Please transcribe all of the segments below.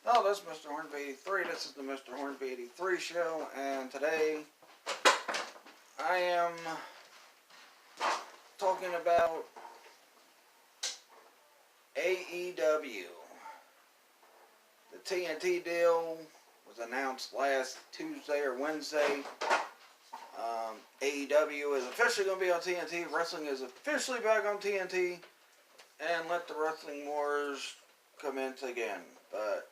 Hello, this is Mr. Hornby 83. This is the Mr. Hornby 83 show, and today I am talking about AEW. The TNT deal was announced last Tuesday or Wednesday. AEW is officially going to be on TNT. Wrestling is officially back on TNT, and let the Wrestling Wars commence again. But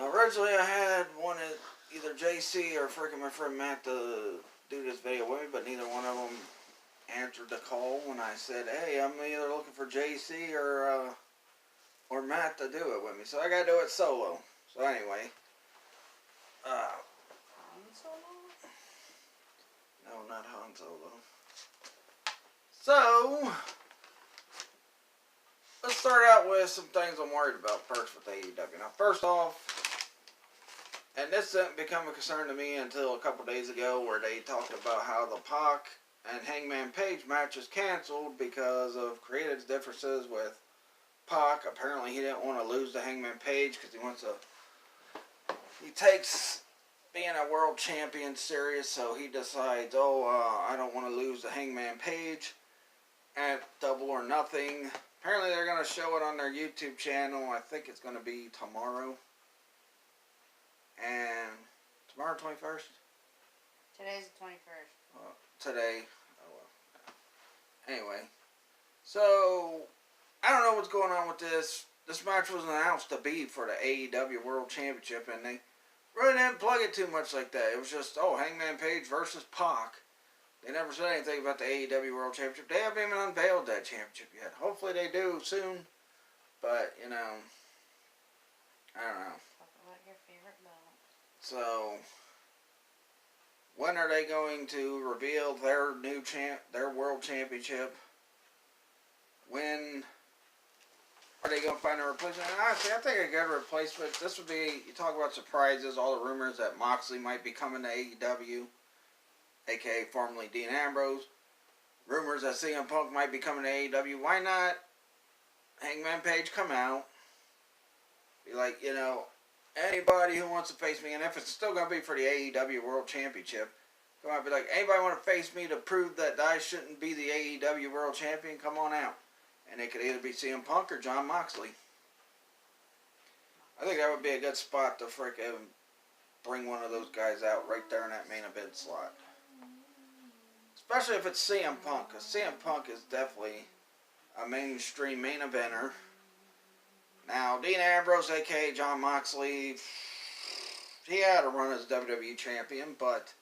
originally, I had wanted either JC or freaking my friend Matt to do this video with me, but neither one of them answered the call when I said, "Hey, I'm either looking for JC or Matt to do it with me." So I gotta do it solo. So anyway, no, not Han Solo. So let's start out with some things I'm worried about first with AEW. Now, first off, and this didn't become a concern to me until a couple days ago, where they talked about how the Pac and Hangman Page match is canceled because of creative differences with Pac. Apparently, he didn't want to lose to Hangman Page because he takes being a world champion serious, so he decides, I don't want to lose to Hangman Page at Double or Nothing. Apparently, they're going to show it on their YouTube channel. I think it's going to be tomorrow. And tomorrow, 21st? Today's the 21st. Today. Oh, well. Anyway. So, I don't know what's going on with this. This match was announced to be for the AEW World Championship, and they really didn't plug it too much like that. It was just, Hangman Page versus Pac. They never said anything about the AEW World Championship. They haven't even unveiled that championship yet. Hopefully they do soon. But, I don't know. Talk about your favorite belt. So, when are they going to reveal their new their World Championship? When are they going to find a replacement? And honestly, I think a good replacement, this would be, you talk about surprises, all the rumors that Moxley might be coming to AEW, aka formerly Dean Ambrose. Rumors that CM Punk might be coming to AEW. Why not Hangman Page come out? Be like, anybody who wants to face me, and if it's still going to be for the AEW World Championship, come on, be like, anybody want to face me to prove that I shouldn't be the AEW World Champion? Come on out. And it could either be CM Punk or Jon Moxley. I think that would be a good spot to freaking bring one of those guys out right there in that main event slot. Especially if it's CM Punk, because CM Punk is definitely a mainstream main eventer. Now, Dean Ambrose, a.k.a. Jon Moxley, he had a run as WWE Champion, but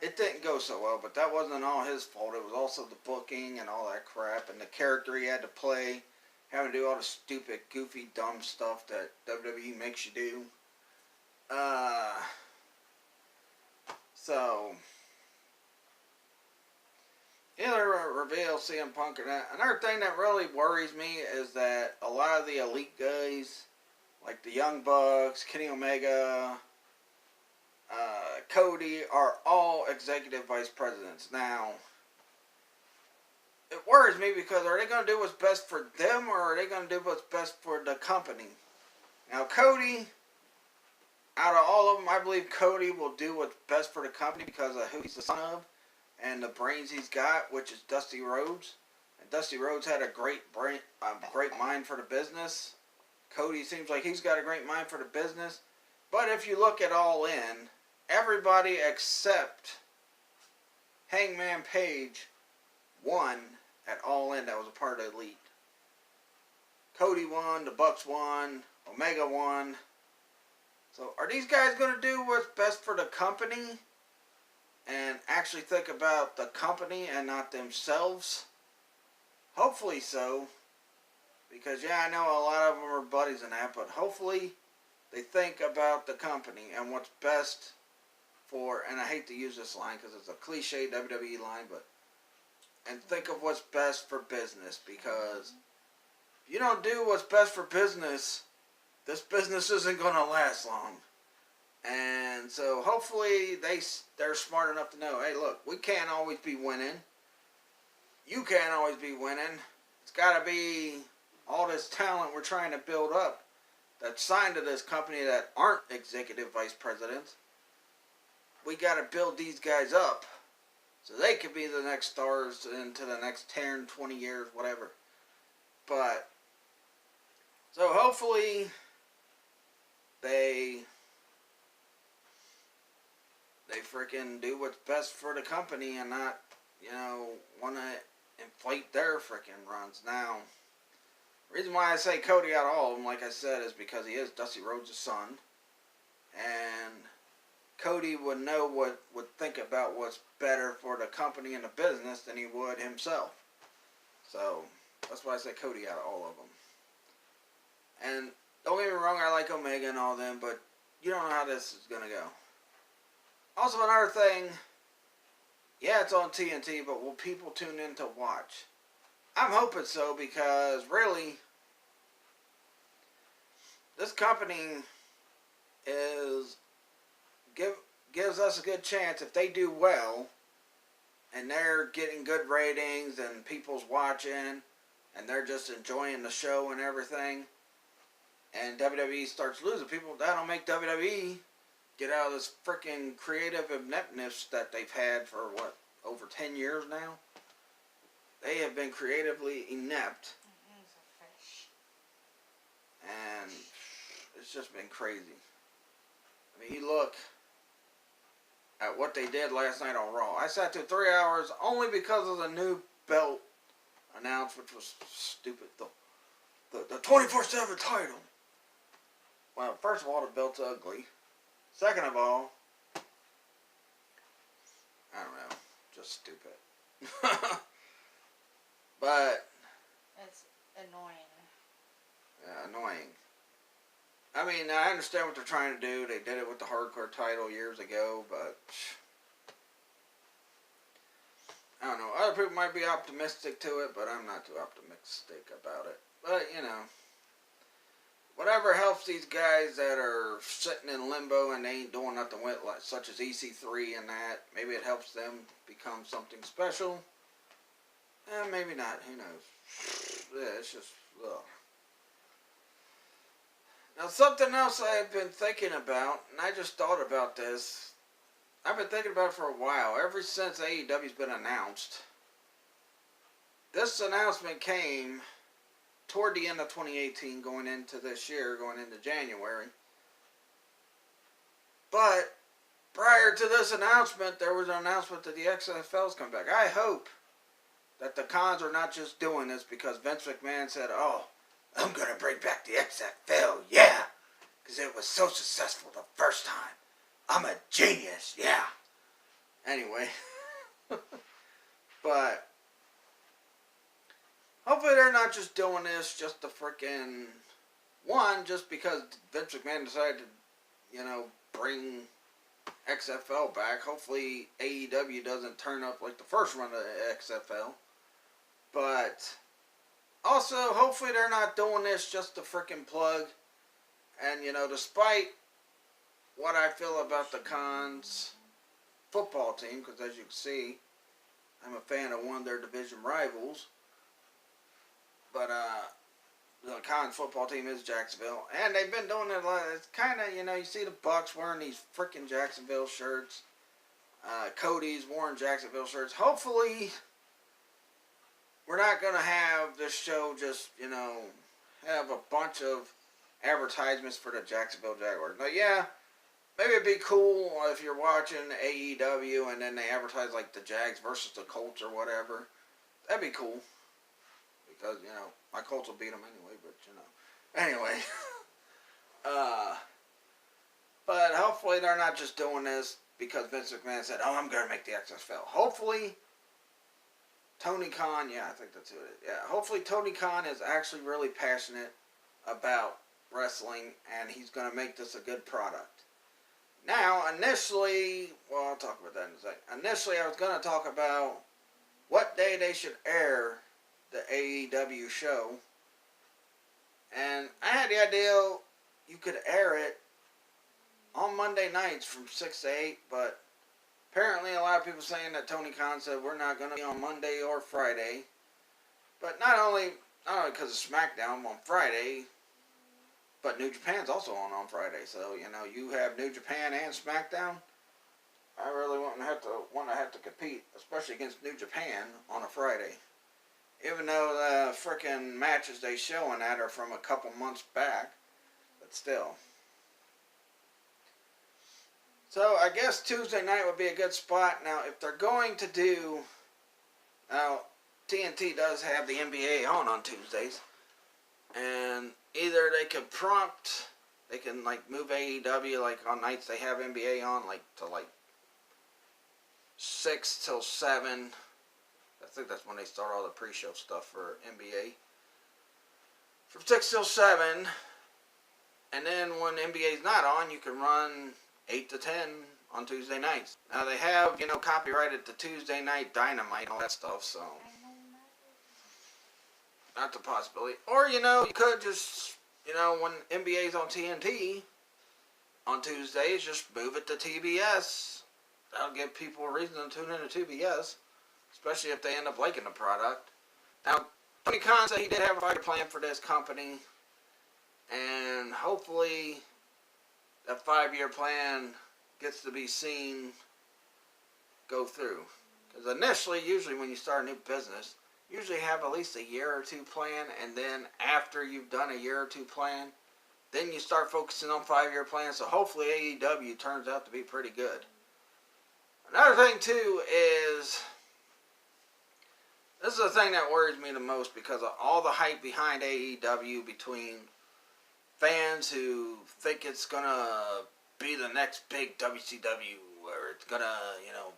it didn't go so well. But that wasn't all his fault. It was also the booking and all that crap, and the character he had to play, having to do all the stupid, goofy, dumb stuff that WWE makes you do. So, either reveal CM Punk or that. Another thing that really worries me is that a lot of the elite guys, like the Young Bucks, Kenny Omega, Cody, are all executive vice presidents. Now, it worries me because are they going to do what's best for them, or are they going to do what's best for the company? Now, Cody, out of all of them, I believe Cody will do what's best for the company because of who he's the son of and the brains he's got, which is Dusty Rhodes. And Dusty Rhodes had a great mind for the business. Cody seems like he's got a great mind for the business. But if you look at All In, everybody except Hangman Page won at All In that was a part of the Elite. Cody won, the Bucks won, Omega won. So are these guys going to do what's best for the company and actually think about the company and not themselves? Hopefully so. Because, I know a lot of them are buddies in that, but hopefully they think about the company and what's best for, and I hate to use this line because it's a cliche WWE line, but, and think of what's best for business, because if you don't do what's best for business, this business isn't going to last long. And so hopefully they're smart enough to know, hey, look, we can't always be winning. You can't always be winning. It's got to be all this talent we're trying to build up that's signed to this company that aren't executive vice presidents. We got to build these guys up so they could be the next stars into the next 10, 20 years, whatever. But, so hopefully they freaking do what's best for the company and not, want to inflate their freaking runs. Now, the reason why I say Cody out of all of them, like I said, is because he is Dusty Rhodes' son. And Cody would think about what's better for the company and the business than he would himself. So, that's why I say Cody out of all of them. And don't get me wrong, I like Omega and all them, but you don't know how this is going to go. Also, another thing, yeah, it's on TNT, but will people tune in to watch? I'm hoping so, because really, this company gives us a good chance if they do well, and they're getting good ratings, and people's watching, and they're just enjoying the show and everything, and WWE starts losing people, that'll make WWE get out of this freaking creative ineptness that they've had for, over 10 years now? They have been creatively inept. And it's just been crazy. I mean, you look at what they did last night on Raw. I sat through 3 hours only because of the new belt announced, which was stupid. The 24/7 title. Well, first of all, the belt's ugly. Second of all, I don't know, just stupid. But it's annoying. Yeah, annoying. I mean, I understand what they're trying to do. They did it with the hardcore title years ago, but I don't know. Other people might be optimistic to it, but I'm not too optimistic about it. But, whatever helps these guys that are sitting in limbo and they ain't doing nothing with, like, such as EC3 and that, maybe it helps them become something special. Maybe not. Who knows? Yeah, it's just, ugh. Now, something else I've been thinking about, and I just thought about this. I've been thinking about it for a while, ever since AEW's been announced. This announcement came toward the end of 2018, going into this year, going into January. But prior to this announcement, there was an announcement that the XFL's come back. I hope that the cons are not just doing this because Vince McMahon said, "Oh, I'm going to bring back the XFL, yeah, because it was so successful the first time. I'm a genius, yeah." Anyway, but hopefully they're not just doing this just to freaking, just because Vince McMahon decided to, bring XFL back. Hopefully AEW doesn't turn up like the first run of the XFL. But also, hopefully they're not doing this just to freaking plug. And, despite what I feel about the Cons football team, because as you can see, I'm a fan of one of their division rivals. But, the Cons football team is Jacksonville. And they've been doing it a lot. It's kind of, you see the Bucks wearing these freaking Jacksonville shirts. Cody's wearing Jacksonville shirts. Hopefully we're not going to have this show just, have a bunch of advertisements for the Jacksonville Jaguars. Now, yeah, maybe it'd be cool if you're watching AEW and then they advertise like the Jags versus the Colts or whatever. That'd be cool. Because, my Colts will beat them anyway, but, Anyway. But hopefully they're not just doing this because Vince McMahon said, "Oh, I'm going to make the XFL." Hopefully Tony Khan, yeah, I think that's who it is. Yeah, hopefully Tony Khan is actually really passionate about wrestling and he's going to make this a good product. Now, initially, I'll talk about that in a second. Initially, I was going to talk about what day they should air the AEW show. And I had the idea you could air it on Monday nights from 6 to 8, but apparently a lot of people saying that Tony Khan said we're not going to be on Monday or Friday. But not only not only because of SmackDown on Friday, but New Japan's also on Friday. So you have New Japan and SmackDown. I really wouldn't have to compete, especially against New Japan on a Friday. Even though the freaking matches they showing that are from a couple months back, but still. So I guess Tuesday night would be a good spot. Now, if they're going to do, now TNT does have the NBA on Tuesdays, and either they can like move AEW like on nights they have NBA on like to like 6 till 7. I think that's when they start all the pre-show stuff for NBA. From 6 till 7. And then when NBA's not on, you can run 8 to 10 on Tuesday nights. Now they have, copyrighted the Tuesday Night Dynamite and all that stuff, so that's a possibility. Or, you could just, when NBA's on TNT on Tuesdays, just move it to TBS. That'll give people a reason to tune in to TBS, especially if they end up liking the product. Now, Tony Khan said he did have a 5-year plan for this company, and hopefully that 5-year plan gets to be seen go through. Because initially, usually when you start a new business, you usually have at least a year or two plan, and then after you've done a year or two plan, then you start focusing on 5-year plans. So hopefully AEW turns out to be pretty good. Another thing too is, this is the thing that worries me the most because of all the hype behind AEW between fans who think it's gonna be the next big WCW, or it's gonna,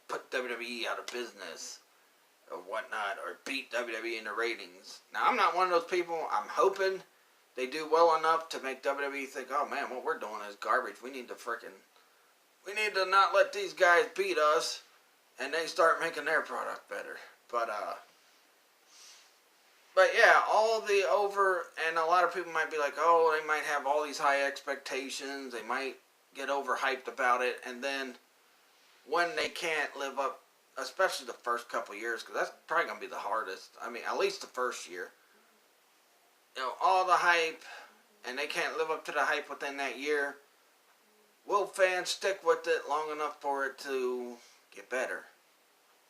put WWE out of business or whatnot, or beat WWE in the ratings. Now, I'm not one of those people. I'm hoping they do well enough to make WWE think, oh man, what we're doing is garbage. We need to not let these guys beat us, and they start making their product better. But yeah, and a lot of people might be like, oh, they might have all these high expectations, they might get overhyped about it, and then when they can't live up, especially the first couple years, because that's probably going to be the hardest, at least the first year, all the hype, and they can't live up to the hype within that year, will fans stick with it long enough for it to get better?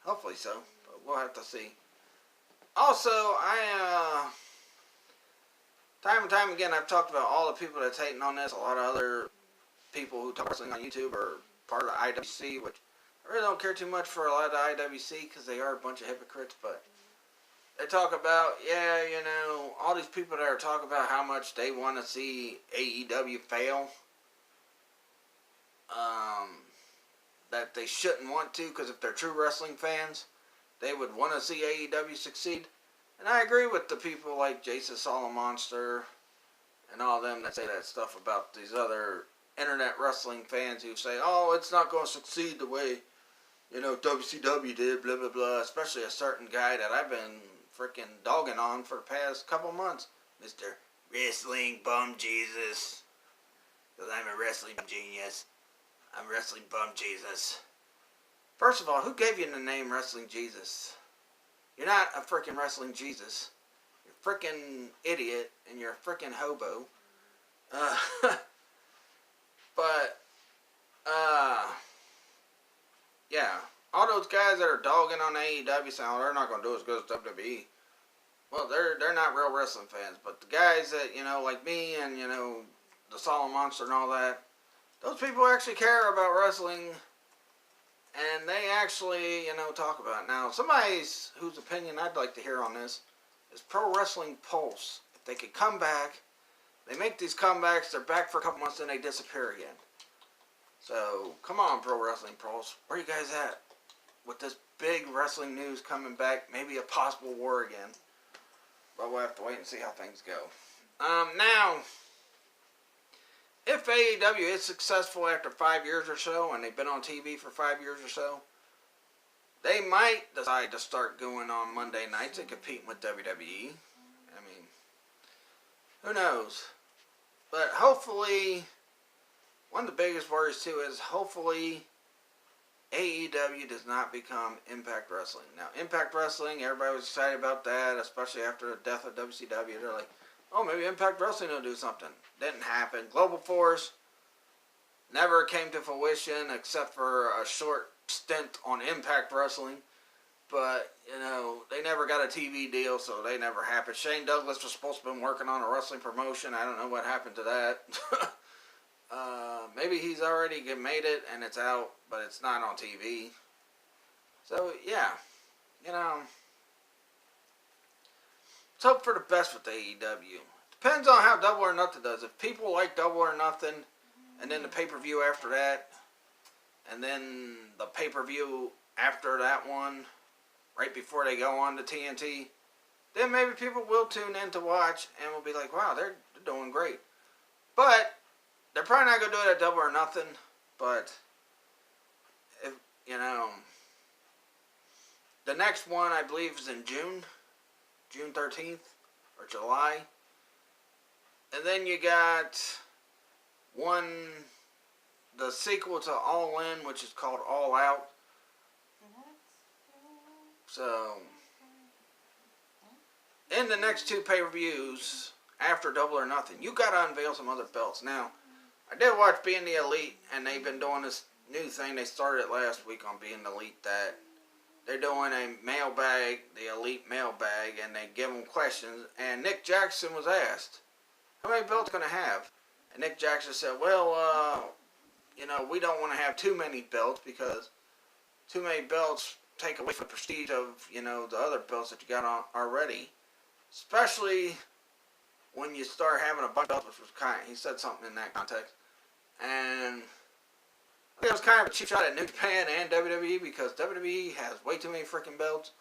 Hopefully so, but we'll have to see. Also, time and time again, I've talked about all the people that's hating on this. A lot of other people who talk wrestling on YouTube are part of the IWC, which I really don't care too much for a lot of the IWC because they are a bunch of hypocrites, but they talk about, all these people that are talking about how much they want to see AEW fail. That they shouldn't want to, because if they're true wrestling fans, they would want to see AEW succeed. And I agree with the people like Jason Monster and all them that say that stuff about these other internet wrestling fans who say, oh, it's not going to succeed the way, WCW did, blah, blah, blah. Especially a certain guy that I've been freaking dogging on for the past couple months. Mr. Wrestling Bum Jesus. Because I'm a wrestling genius. I'm Wrestling Bum Jesus. First of all, who gave you the name Wrestling Jesus? You're not a freaking Wrestling Jesus. You're a freaking idiot, and you're a freaking hobo. Yeah. All those guys that are dogging on AEW saying, oh, they're not going to do as good as WWE. Well, they're not real wrestling fans. But the guys that, like me and, the Solid Monster and all that, those people actually care about wrestling, and they actually, talk about it. Now, somebody whose opinion I'd like to hear on this is Pro Wrestling Pulse. If they could come back, they make these comebacks, they're back for a couple months, then they disappear again. So, come on, Pro Wrestling Pulse. Where you guys at with this big wrestling news coming back? Maybe a possible war again. But we'll have to wait and see how things go. Now, if AEW is successful after 5 years or so, and they've been on TV for 5 years or so, they might decide to start going on Monday nights and competing with WWE. Who knows? But hopefully, one of the biggest worries too is hopefully AEW does not become Impact Wrestling. Now, Impact Wrestling, everybody was excited about that, especially after the death of WCW. They're like, oh, maybe Impact Wrestling will do something. Didn't happen. Global Force never came to fruition except for a short stint on Impact Wrestling. But, they never got a TV deal, so they never happened. Shane Douglas was supposed to have been working on a wrestling promotion. I don't know what happened to that. Maybe he's already made it and it's out, but it's not on TV. So, yeah. Let's hope for the best with AEW. Depends on how Double or Nothing does. If people like Double or Nothing, and then the pay-per-view after that, and then the pay-per-view after that one, right before they go on to TNT, then maybe people will tune in to watch and will be like, wow, they're doing great. But they're probably not going to do it at Double or Nothing. But, if the next one, I believe, is in June 13th, or July. And then you got the sequel to All In, which is called All Out. So, in the next two pay-per-views, after Double or Nothing, you got to unveil some other belts. Now, I did watch Being the Elite, and they've been doing this new thing. They started last week on Being the Elite, that they're doing a mailbag, the Elite mailbag, and they give them questions. And Nick Jackson was asked, how many belts going to have? And Nick Jackson said, well, we don't want to have too many belts, because too many belts take away from the prestige of, the other belts that you got on already. Especially when you start having a bunch of belts, which was he said something in that context. And I think it was kind of a cheap shot at New Japan and WWE, because WWE has way too many freaking belts.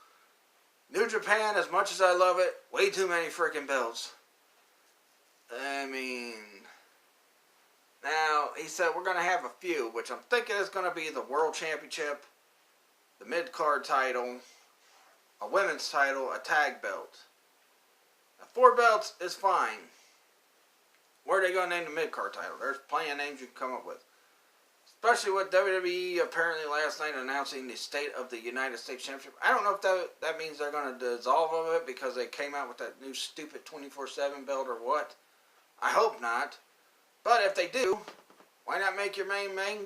New Japan, as much as I love it, way too many freaking belts. I mean, now, he said we're going to have a few, which I'm thinking is going to be the World Championship, the mid-card title, a women's title, a tag belt. Now, 4 belts is fine. Where are they going to name the mid-card title? There's plenty of names you can come up with. Especially with WWE apparently last night announcing the State of the United States Championship. I don't know if that means they're going to dissolve of it because they came out with that new stupid 24/7 belt or what. I hope not. But if they do, why not make your main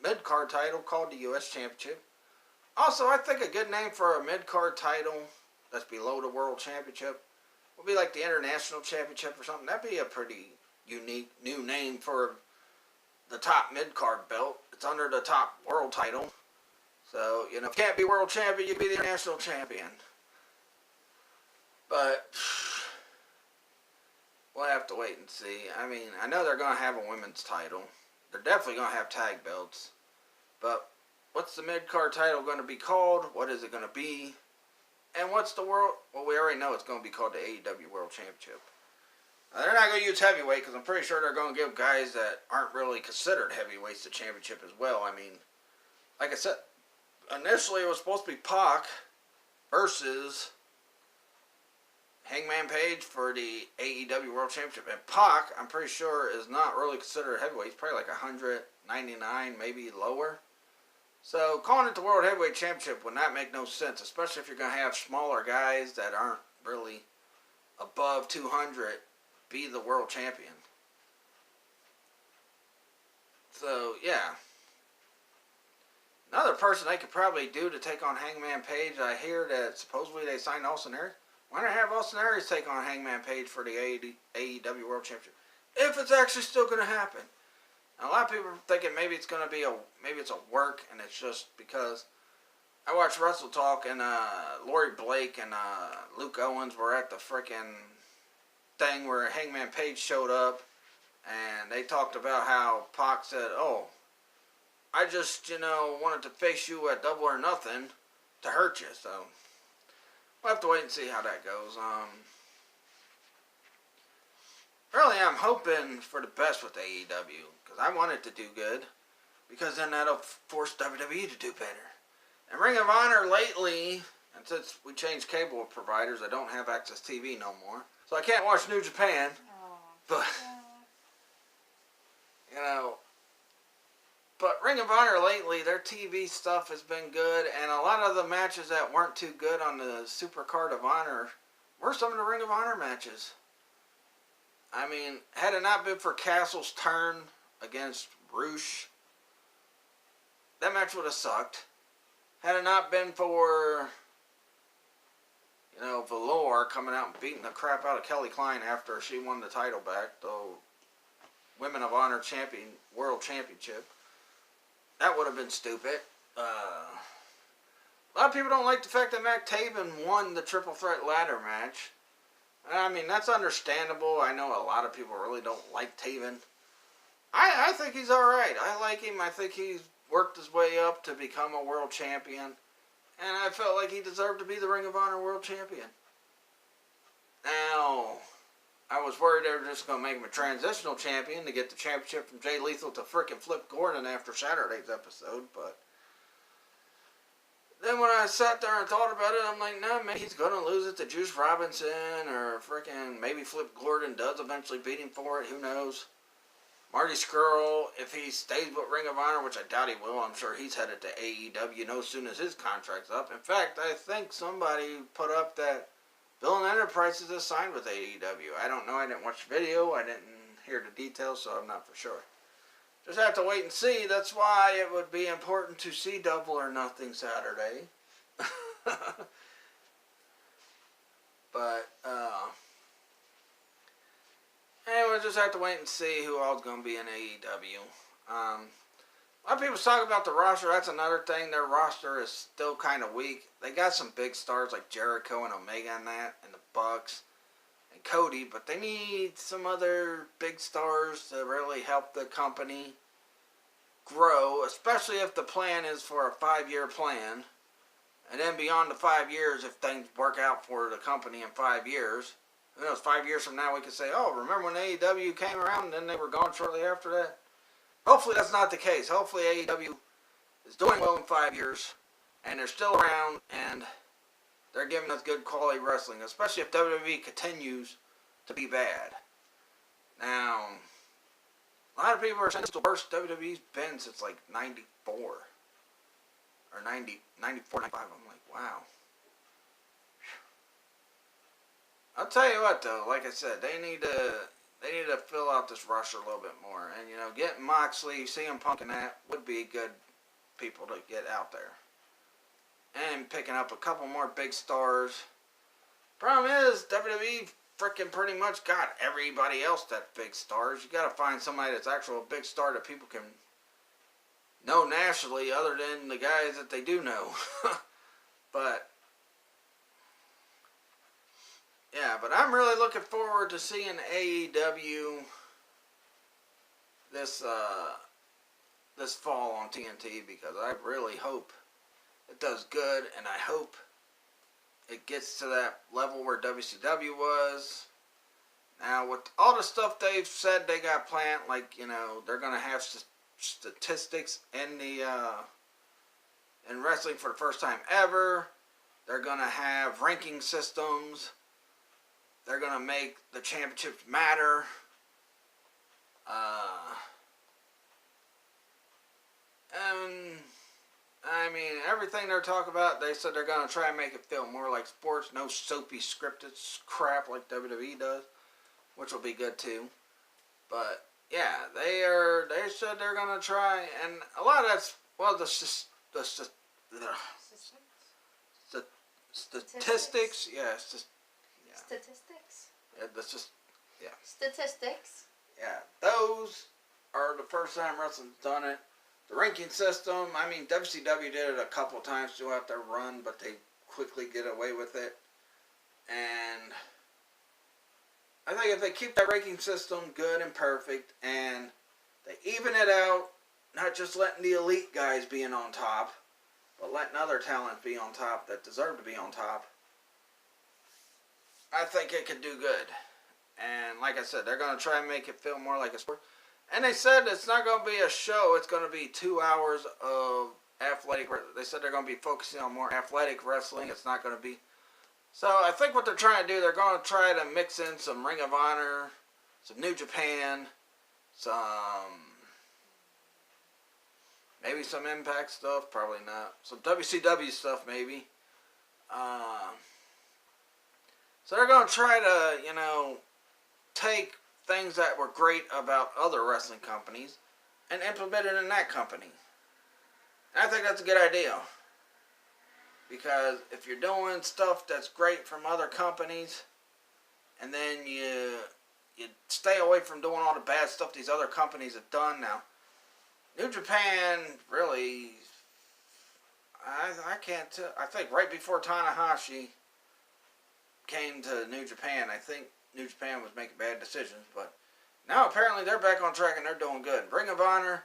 mid-card title called the U.S. Championship? Also, I think a good name for a mid-card title that's below the World Championship would be like the International Championship or something. That'd be a pretty unique new name for the top mid-card belt. It's under the top world title. So, if you can't be world champion, you be the international champion. But we'll have to wait and see. I mean, I know they're going to have a women's title. They're definitely going to have tag belts. But what's the mid-card title going to be called? What is it going to be? And what's the world? Well, we already know it's going to be called the AEW World Championship. Now, they're not going to use heavyweight because I'm pretty sure they're going to give guys that aren't really considered heavyweights the championship as well. I mean, like I said, initially it was supposed to be Pac versus Hangman Page for the AEW World Championship. And Pac, I'm pretty sure, is not really considered heavyweight. He's probably like 199, maybe lower. So calling it the World Heavyweight Championship would not make no sense, especially if you're going to have smaller guys that aren't really above 200 be the world champion. So, yeah. Another person they could probably do to take on Hangman Page, I hear that supposedly they signed Austin Aries. Why not have Austin Aries take on Hangman Page for the AEW World Championship? If it's actually still going to happen. Now, a lot of people are thinking maybe it's going to be maybe it's a work, and it's just because I watched Wrestle Talk, and Lori Blake and Luke Owens were at the frickin' thing where Hangman Page showed up, and they talked about how Pac said, oh, I just, wanted to face you at Double or Nothing to hurt you, so we'll have to wait and see how that goes. Really, I'm hoping for the best with AEW, because I want it to do good, because then that'll force WWE to do better. And Ring of Honor lately, and since we changed cable providers, I don't have Access TV no more, so I can't watch New Japan, but, but Ring Ring of Honor lately, their TV stuff has been good, and a lot of the matches that weren't too good on the Super Card of Honor were some of the Ring of Honor matches. I mean, had it not been for Castle's turn against Roosh, that match would have sucked. Had it not been for, Valor coming out and beating the crap out of Kelly Klein after she won the title back, the Women of Honor World Championship, that would have been stupid. A lot of people don't like the fact that Mac Taven won the Triple Threat ladder match. I mean, that's understandable. I know a lot of people really don't like Taven. I think he's alright. I like him. I think he's worked his way up to become a world champion. And I felt like he deserved to be the Ring of Honor world champion. Now, I was worried they were just going to make him a transitional champion to get the championship from Jay Lethal to frickin' Flip Gordon after Saturday's episode, but then when I sat there and thought about it, I'm like, no, man, he's going to lose it to Juice Robinson, or frickin' maybe Flip Gordon does eventually beat him for it, who knows. Marty Scurll, if he stays with Ring of Honor, which I doubt he will, I'm sure he's headed to AEW as soon as his contract's up. In fact, I think somebody put up that Bill and Enterprises is signed with AEW. I don't know, I didn't watch the video, I didn't hear the details, so I'm not for sure. Just have to wait and see. That's why it would be important to see Double or Nothing Saturday. But, anyway, just have to wait and see who all's going to be in AEW. A lot of people talk about the roster. That's another thing. Their roster is still kind of weak. They got some big stars like Jericho and Omega and that, and the Bucks and Cody, but they need some other big stars to really help the company grow, especially if the plan is for a 5-year plan. And then beyond the 5 years, if things work out for the company in 5 years, who knows, 5 years from now we could say, oh, remember when AEW came around and then they were gone shortly after that? Hopefully that's not the case. Hopefully AEW is doing well in 5 years, and they're still around, and they're giving us good quality wrestling, especially if WWE continues to be bad. Now, a lot of people are saying it's the worst WWE's been since like 94 or 94, 95. I'm like, wow. I'll tell you what, though. Like I said, they need to fill out this roster a little bit more, and getting Moxley, CM Punk, and that would be good people to get out there, and picking up a couple more big stars. Problem is, WWE freaking pretty much got everybody else that big stars. You got to find somebody that's actual big star that people can know nationally, other than the guys that they do know. But yeah, but I'm really looking forward to seeing AEW this fall on TNT, because I really hope it does good, and I hope it gets to that level where WCW was. Now, with all the stuff they've said they got planned, like, they're going to have statistics in in wrestling for the first time ever. They're going to have ranking systems. They're going to make the championships matter. And, I mean, everything they're talking about, they said they're going to try and make it feel more like sports. No soapy scripted crap like WWE does, which will be good too. But, yeah, they said they're going to try, and a lot of that's, well, the statistics, yeah, Statistics? yeah, that's just, yeah. Statistics? Yeah, those are the first time wrestling's done it. The ranking system, I mean, WCW did it a couple times throughout their run, but they quickly get away with it. And I think if they keep that ranking system good and perfect, and they even it out, not just letting the elite guys being on top, but letting other talent be on top that deserve to be on top, I think it could do good. And like I said, they're going to try and make it feel more like a sport. And they said it's not going to be a show. It's going to be 2 hours of athletic. They said they're going to be focusing on more athletic wrestling. It's not going to be. So I think what they're trying to do, they're going to try to mix in some Ring of Honor, some New Japan, some Maybe some Impact stuff, probably not. Some WCW stuff, maybe. So they're going to try to, take things that were great about other wrestling companies and implement it in that company. And I think that's a good idea. Because if you're doing stuff that's great from other companies, and then you stay away from doing all the bad stuff these other companies have done now. New Japan, really, I can't tell. I think right before Tanahashi came to New Japan, I think New Japan was making bad decisions. But now apparently they're back on track and they're doing good. Ring of Honor,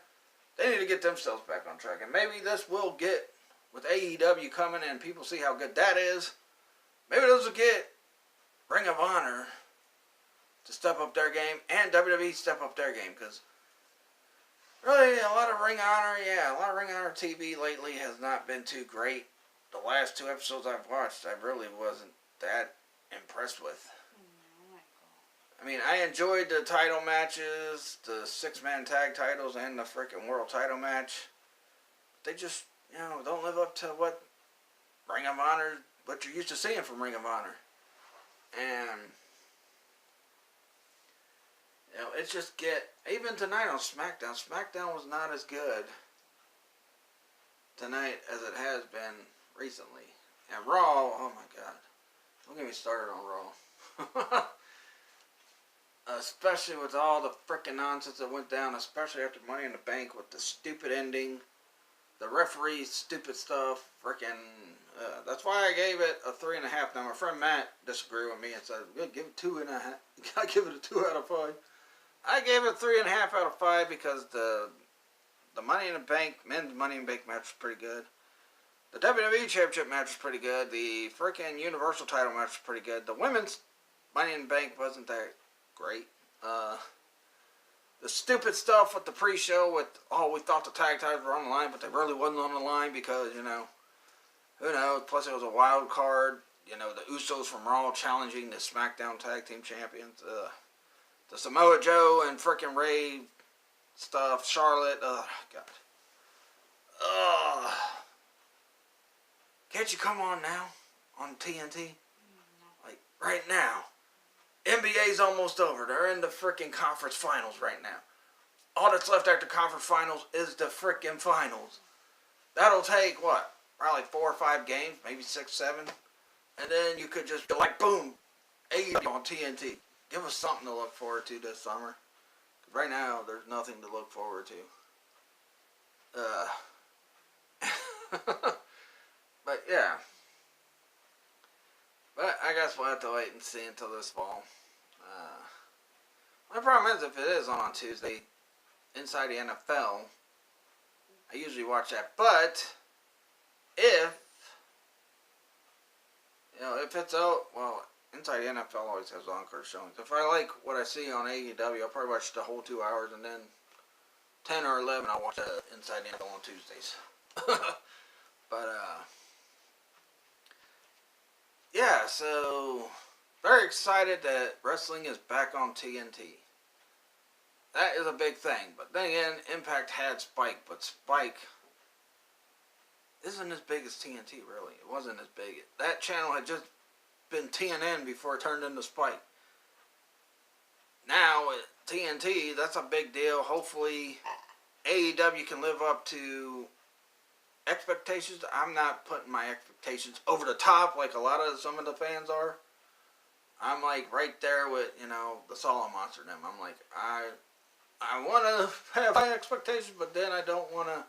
they need to get themselves back on track. And maybe this will get, with AEW coming and people see how good that is, maybe this will get Ring of Honor to step up their game and WWE step up their game. Because really, a lot of Ring of Honor TV lately has not been too great. The last 2 episodes I've watched, I really wasn't that impressed with. I mean, I enjoyed the title matches, the 6-man tag titles, and the freaking world title match. They just, don't live up to what Ring of Honor, what you're used to seeing from Ring of Honor. And, it's just even tonight on SmackDown was not as good tonight as it has been recently. And Raw, oh my God. Don't get me started on Raw. Especially with all the freaking nonsense that went down, especially after Money in the Bank with the stupid ending, the referee's stupid stuff, that's why I gave it a 3.5. Now my friend Matt disagreed with me and said, give it 2.5. I give it a 2 out of 5. I gave it 3.5 out of 5 because the Money in the Bank, men's Money in the Bank match was pretty good. The WWE Championship match was pretty good. The freaking Universal title match was pretty good. The women's Money in the Bank wasn't that great. The stupid stuff with the pre-show with, we thought the tag titles were on the line, but they really wasn't on the line because, who knows. Plus it was a wild card. The Usos from Raw challenging the SmackDown Tag Team Champions. The Samoa Joe and frickin' Ray stuff. Charlotte. Oh, God. Can't you come on now? On TNT? Like, right now. NBA's almost over. They're in the frickin' conference finals right now. All that's left after conference finals is the frickin' finals. That'll take, what? Probably 4 or 5 games. Maybe 6, 7. And then you could just go like, boom. AEW on TNT. Give us something to look forward to this summer. Right now, there's nothing to look forward to. But yeah. But I guess we'll have to wait and see until this fall. My problem is if it is on Tuesday, Inside the NFL, I usually watch that. But if it's out, well, Inside the NFL always has encore showings. If I like what I see on AEW, I'll probably watch the whole 2 hours, and then 10 or 11, I'll watch Inside the NFL on Tuesdays. But, yeah, so very excited that wrestling is back on TNT. That is a big thing. But then again, Impact had Spike, but Spike isn't as big as TNT, really. It wasn't as big. That channel had just been TNN before it turned into Spike. Now, TNT, that's a big deal. Hopefully, AEW can live up to expectations. I'm not putting my expectations over the top like a lot of some of the fans are. I'm like right there with, the Solid Monster and them. I'm like, I want to have high expectations, but then I don't want to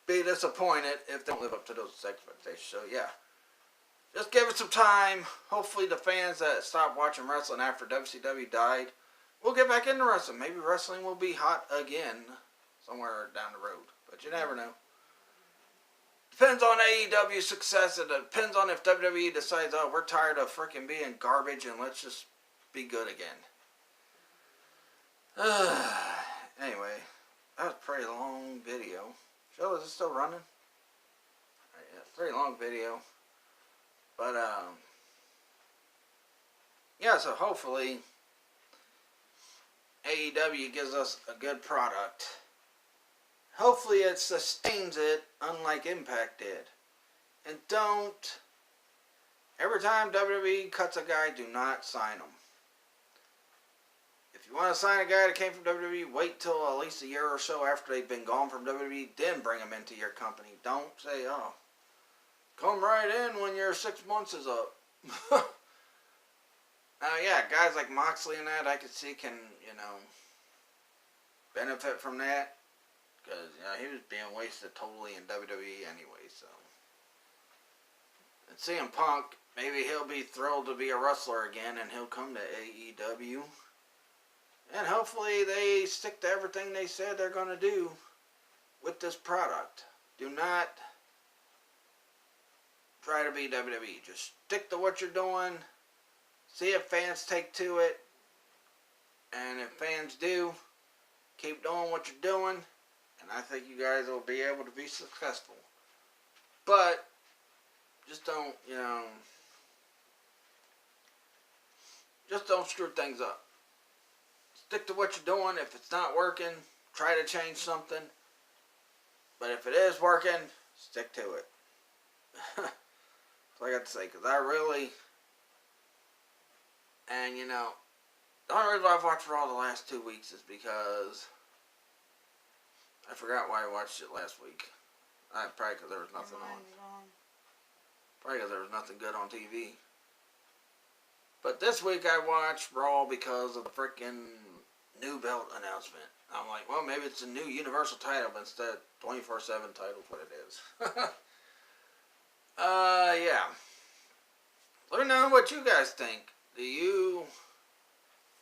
be disappointed if they don't live up to those expectations. So, yeah. Just give it some time. Hopefully the fans that stopped watching wrestling after WCW died will get back into wrestling. Maybe wrestling will be hot again somewhere down the road. But you never know. Depends on AEW's success. It depends on if WWE decides, we're tired of freaking being garbage and let's just be good again. Anyway, that was a pretty long video. Show, is it still running? Yeah, pretty long video. But, yeah, so hopefully AEW gives us a good product. hopefully it sustains it, unlike Impact did. And don't, every time WWE cuts a guy, do not sign him. If you want to sign a guy that came from WWE, wait till at least a year or so after they've been gone from WWE, then bring him into your company. Don't say, oh, come right in when your 6 months is up. Now, yeah, guys like Moxley and that, I could see can, benefit from that. Because, he was being wasted totally in WWE anyway, so. And CM Punk, maybe he'll be thrilled to be a wrestler again, and he'll come to AEW. And hopefully they stick to everything they said they're going to do with this product. Do not try to be WWE. Just stick to what you're doing. See if fans take to it. And if fans do, keep doing what you're doing. And I think you guys will be able to be successful. But just don't, just don't screw things up. Stick to what you're doing. If it's not working, try to change something. But if it is working, stick to it. That's all I got to say. Because I really... And, the only reason I've watched Raw the last 2 weeks is because... I forgot why I watched it last week. Probably because there was nothing on. Probably because there was nothing good on TV. But this week I watched Raw because of the freaking new belt announcement. I'm like, well, maybe it's a new Universal title, but instead 24/7 title, what it is. Yeah. Let me know what you guys think. Do you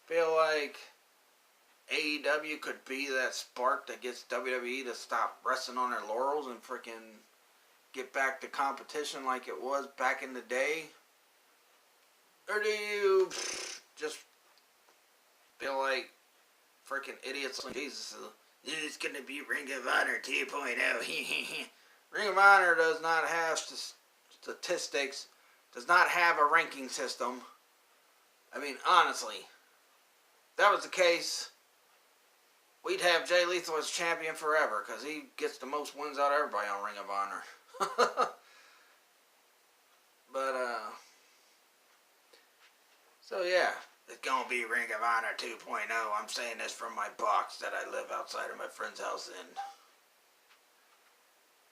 feel like AEW could be that spark that gets WWE to stop resting on their laurels and freaking get back to competition like it was back in the day? Or do you just feel like freaking idiots like Jesus? It's going to be Ring of Honor 2.0. Ring of Honor does not have statistics, does not have a ranking system. I mean, honestly, if that was the case, we'd have Jay Lethal as champion forever because he gets the most wins out of everybody on Ring of Honor. But, so yeah, it's gonna be Ring of Honor 2.0. I'm saying this from my box that I live outside of my friend's house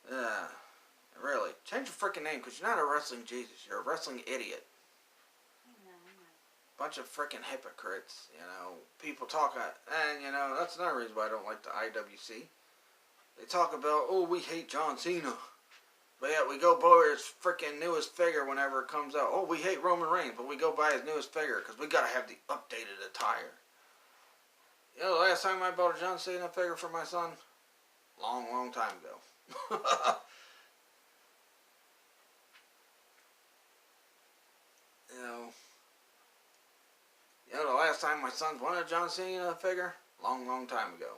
in. Really, change your freaking name because you're not a wrestling Jesus. You're a wrestling idiot. Bunch of freaking hypocrites, People talk, and that's another reason why I don't like the IWC. They talk about, oh, we hate John Cena. But yeah, we go buy his freaking newest figure whenever it comes out. Oh, we hate Roman Reigns, but we go buy his newest figure because we gotta have the updated attire. The last time I bought a John Cena figure for my son, long time ago. The last time my son wanted a John Cena figure, long time ago.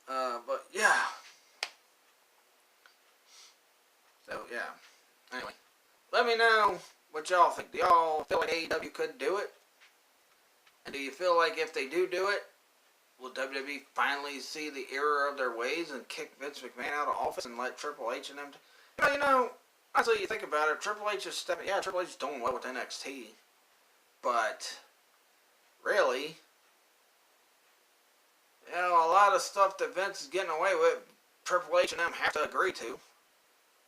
But yeah. So, yeah. Anyway. Let me know what y'all think. Do y'all feel like AEW could do it? And do you feel like if they do it, will WWE finally see the error of their ways and kick Vince McMahon out of office and let Triple H and them... honestly, you think about it, Triple H is stepping... Yeah, Triple H is doing well with NXT. But, really... a lot of stuff that Vince is getting away with, Triple H and them have to agree to.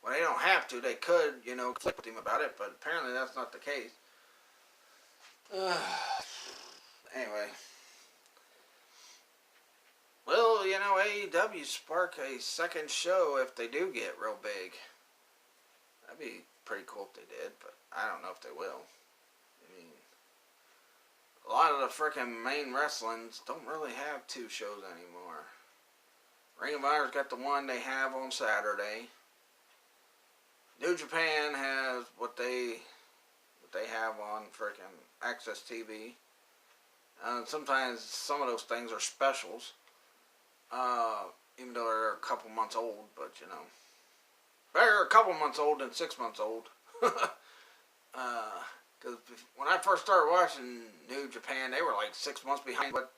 Well, they don't have to. They could, conflict with him about it, but apparently that's not the case. Anyway. Well, AEW spark a second show if they do get real big. That'd be pretty cool if they did, but I don't know if they will. I mean, a lot of the freaking main wrestlings don't really have 2 shows anymore. Ring of Honor's got the one they have on Saturday. New Japan has what they have on freaking Access TV. And sometimes some of those things are specials. Even though they're a couple months old, but they're a couple months old and 6 months old. Because when I first started watching New Japan, they were like 6 months behind what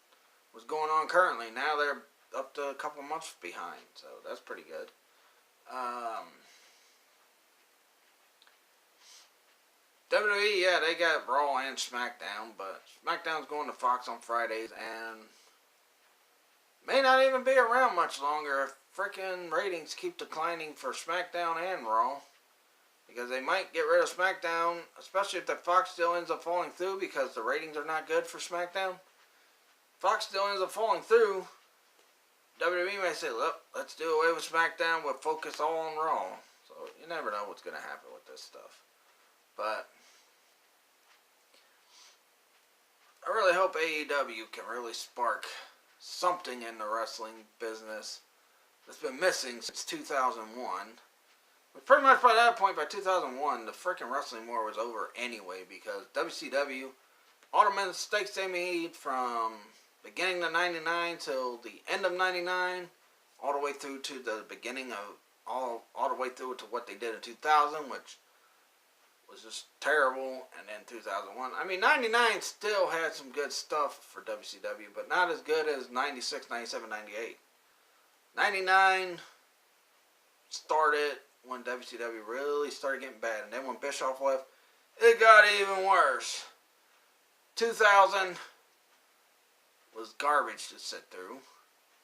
was going on currently. Now they're up to a couple months behind, so that's pretty good. WWE, yeah, they got Raw and SmackDown, but SmackDown's going to Fox on Fridays and may not even be around much longer if freaking ratings keep declining for SmackDown and Raw. Because they might get rid of SmackDown, especially if the Fox still ends up falling through because the ratings are not good for SmackDown. Fox still ends up falling through. WWE may say, look, let's do away with SmackDown, we'll focus all on Raw. So you never know what's going to happen with this stuff. But I really hope AEW can really spark something in the wrestling business that's been missing since 2001. But pretty much by that point, by 2001, the freaking wrestling war was over anyway because WCW, all the mistakes they made from beginning of 99 till the end of 99, all the way through to the beginning of, all the way through to what they did in 2000, which was just terrible, and then 2001. I mean, 99 still had some good stuff for WCW, but not as good as 96, 97, 98. 99 started when WCW really started getting bad, and then when Bischoff left, it got even worse. 2000 was garbage to sit through.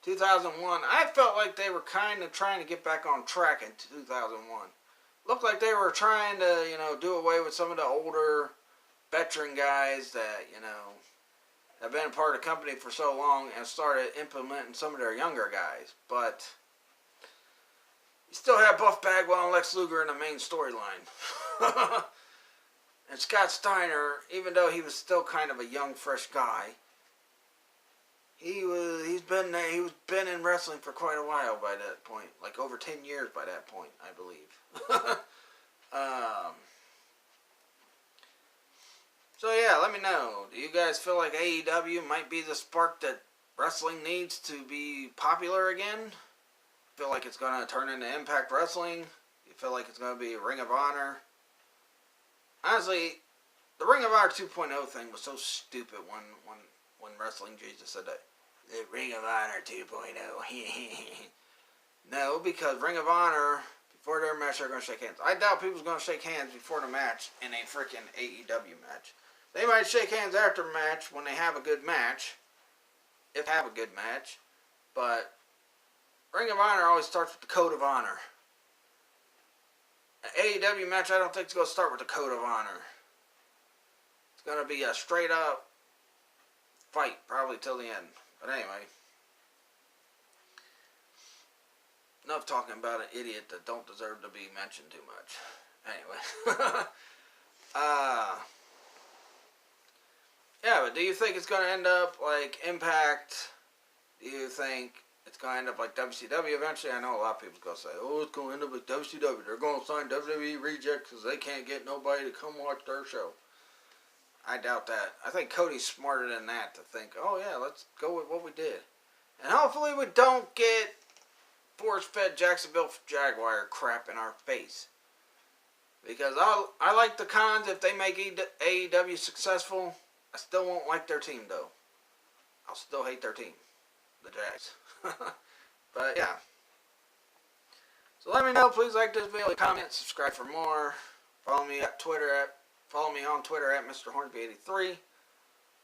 2001, I felt like they were kind of trying to get back on track in 2001. Looked like they were trying to, do away with some of the older veteran guys that, have been a part of the company for so long and started implementing some of their younger guys. But you still have Buff Bagwell and Lex Luger in the main storyline. And Scott Steiner, even though he was still kind of a young, fresh guy, he's been in wrestling for quite a while by that point, like over 10 years by that point, I believe. So yeah, let me know. Do you guys feel like AEW might be the spark that wrestling needs to be popular again? Feel like it's going to turn into Impact Wrestling? You feel like it's going to be Ring of Honor? Honestly, the Ring of Honor 2.0 thing was so stupid when Wrestling Jesus said that. The Ring of Honor 2.0. No, because Ring of Honor, before their match, they're going to shake hands. I doubt people's going to shake hands before the match in a freaking AEW match. They might shake hands after the match when they have a good match. If they have a good match. But Ring of Honor always starts with the Code of Honor. An AEW match, I don't think it's going to start with the Code of Honor. It's going to be a straight up fight, probably till the end. But anyway. Enough talking about an idiot that don't deserve to be mentioned too much. Anyway. Yeah, but do you think it's going to end up like Impact? Do you think it's going to end up like WCW eventually? I know a lot of people's going to say, oh, it's going to end up like WCW. They're going to sign WWE rejects because they can't get nobody to come watch their show. I doubt that. I think Cody's smarter than that to think, oh yeah, let's go with what we did. And hopefully we don't get force-fed Jacksonville Jaguar crap in our face. Because I like the Cons if they make AEW successful. I still won't like their team, though. I'll still hate their team. The Jags. But, yeah. So let me know. Please like this video, comment, subscribe for more. Follow me on Twitter at Mr. Hornsby83.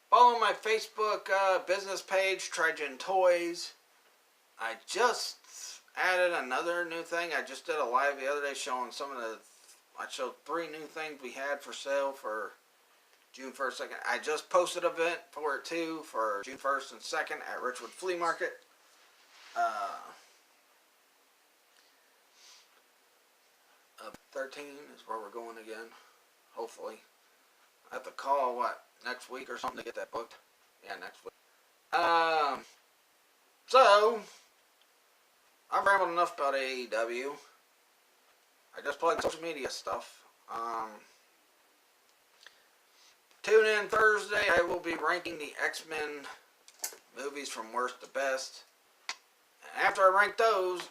Follow my Facebook business page, Trigen Toys. I just added another new thing. I just did a live the other day showing I showed 3 new things we had for sale for June 1st, 2nd. I just posted an event for it too for June 1st and 2nd at Richwood Flea Market. 13 is where we're going again. Hopefully. I have to call, next week or something to get that booked? Yeah, next week. So, I've rambled enough about AEW. I just plugged social media stuff. Tune in Thursday. I will be ranking the X-Men movies from worst to best. And after I rank those,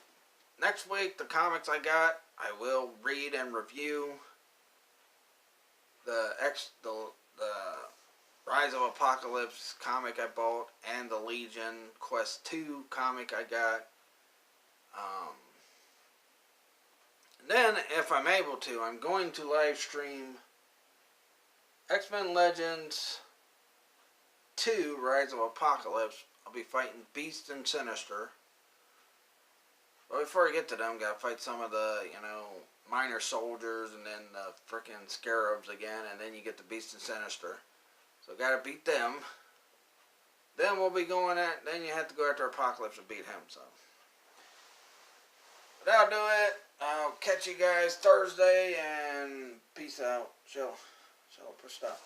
next week, the comics I got, I will read and review the Rise of Apocalypse comic I bought, and the Legion Quest 2 comic I got. Then, if I'm able to, I'm going to live stream X-Men Legends 2 Rise of Apocalypse. I'll be fighting Beast and Sinister. But before I get to them, gotta fight some of the, minor soldiers and then the frickin' Scarabs again, and then you get the Beast and Sinister. So gotta beat them. Then we'll be going then you have to go after Apocalypse and beat him, so. But that'll do it. I'll catch you guys Thursday, and peace out. Chill. Push stop.